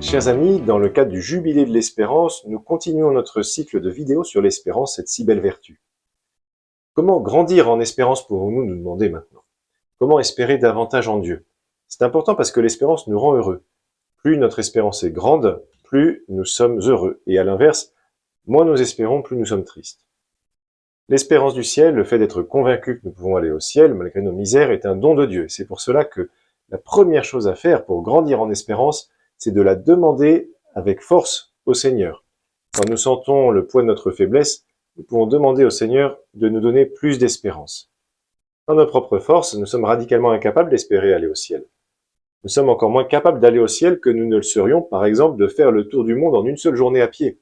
Chers amis, dans le cadre du Jubilé de l'Espérance, nous continuons notre cycle de vidéos sur l'espérance, cette si belle vertu. Comment grandir en espérance, pouvons-nous nous demander maintenant? Comment espérer davantage en Dieu? C'est important parce que l'espérance nous rend heureux. Plus notre espérance est grande, plus nous sommes heureux. Et à l'inverse, moins nous espérons, plus nous sommes tristes. L'espérance du ciel, le fait d'être convaincu que nous pouvons aller au ciel, malgré nos misères, est un don de Dieu. C'est pour cela que la première chose à faire pour grandir en espérance, c'est de la demander avec force au Seigneur. Quand nous sentons le poids de notre faiblesse, nous pouvons demander au Seigneur de nous donner plus d'espérance. Dans nos propres forces, nous sommes radicalement incapables d'espérer aller au ciel. Nous sommes encore moins capables d'aller au ciel que nous ne le serions, par exemple, de faire le tour du monde en une seule journée à pied.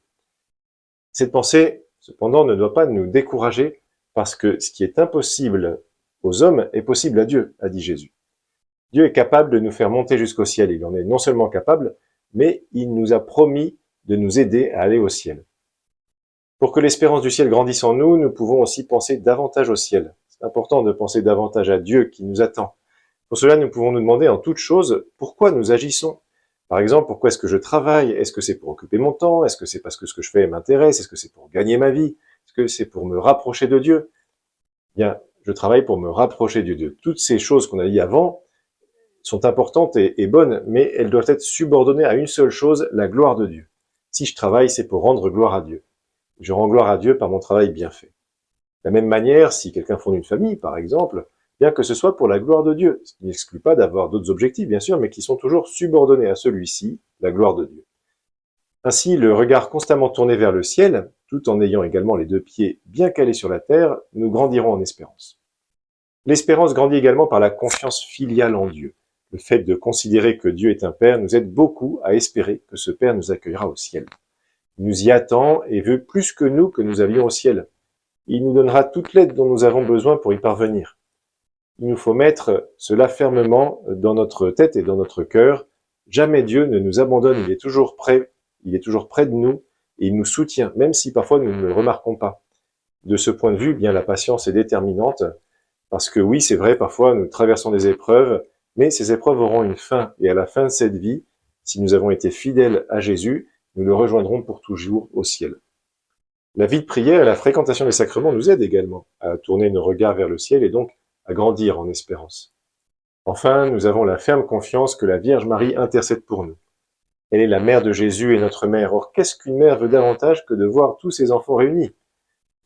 Cette pensée, cependant, ne doit pas nous décourager, parce que ce qui est impossible aux hommes est possible à Dieu, a dit Jésus. Dieu est capable de nous faire monter jusqu'au ciel. Il en est non seulement capable, mais il nous a promis de nous aider à aller au ciel. Pour que l'espérance du ciel grandisse en nous, nous pouvons aussi penser davantage au ciel. C'est important de penser davantage à Dieu qui nous attend. Pour cela, nous pouvons nous demander en toute chose pourquoi nous agissons. Par exemple, pourquoi est-ce que je travaille? Est-ce que c'est pour occuper mon temps? Est-ce que c'est parce que ce que je fais m'intéresse? Est-ce que c'est pour gagner ma vie? Est-ce que c'est pour me rapprocher de Dieu? Bien, je travaille pour me rapprocher de Dieu. Toutes ces choses qu'on a dit avant sont importantes et bonnes, mais elles doivent être subordonnées à une seule chose, la gloire de Dieu. Si je travaille, c'est pour rendre gloire à Dieu. Je rends gloire à Dieu par mon travail bien fait. De la même manière, si quelqu'un fonde une famille, par exemple, bien que ce soit pour la gloire de Dieu, ce qui n'exclut pas d'avoir d'autres objectifs, bien sûr, mais qui sont toujours subordonnés à celui-ci, la gloire de Dieu. Ainsi, le regard constamment tourné vers le ciel, tout en ayant également les deux pieds bien calés sur la terre, nous grandirons en espérance. L'espérance grandit également par la confiance filiale en Dieu. Le fait de considérer que Dieu est un Père nous aide beaucoup à espérer que ce Père nous accueillera au ciel. Il nous y attend et veut plus que nous allions au ciel. Il nous donnera toute l'aide dont nous avons besoin pour y parvenir. Il nous faut mettre cela fermement dans notre tête et dans notre cœur. Jamais Dieu ne nous abandonne, il est toujours près de nous et il nous soutient, même si parfois nous ne le remarquons pas. De ce point de vue, bien la patience est déterminante, parce que oui, c'est vrai, parfois nous traversons des épreuves, mais ces épreuves auront une fin, et à la fin de cette vie, si nous avons été fidèles à Jésus, nous le rejoindrons pour toujours au ciel. La vie de prière et la fréquentation des sacrements nous aident également à tourner nos regards vers le ciel et donc à grandir en espérance. Enfin, nous avons la ferme confiance que la Vierge Marie intercède pour nous. Elle est la mère de Jésus et notre mère. Or, qu'est-ce qu'une mère veut davantage que de voir tous ses enfants réunis?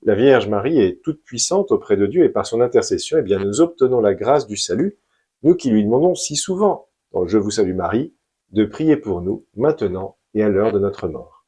La Vierge Marie est toute puissante auprès de Dieu et par son intercession, eh bien, nous obtenons la grâce du salut, nous qui lui demandons si souvent, dans Je vous salue Marie, de prier pour nous, maintenant et à l'heure de notre mort.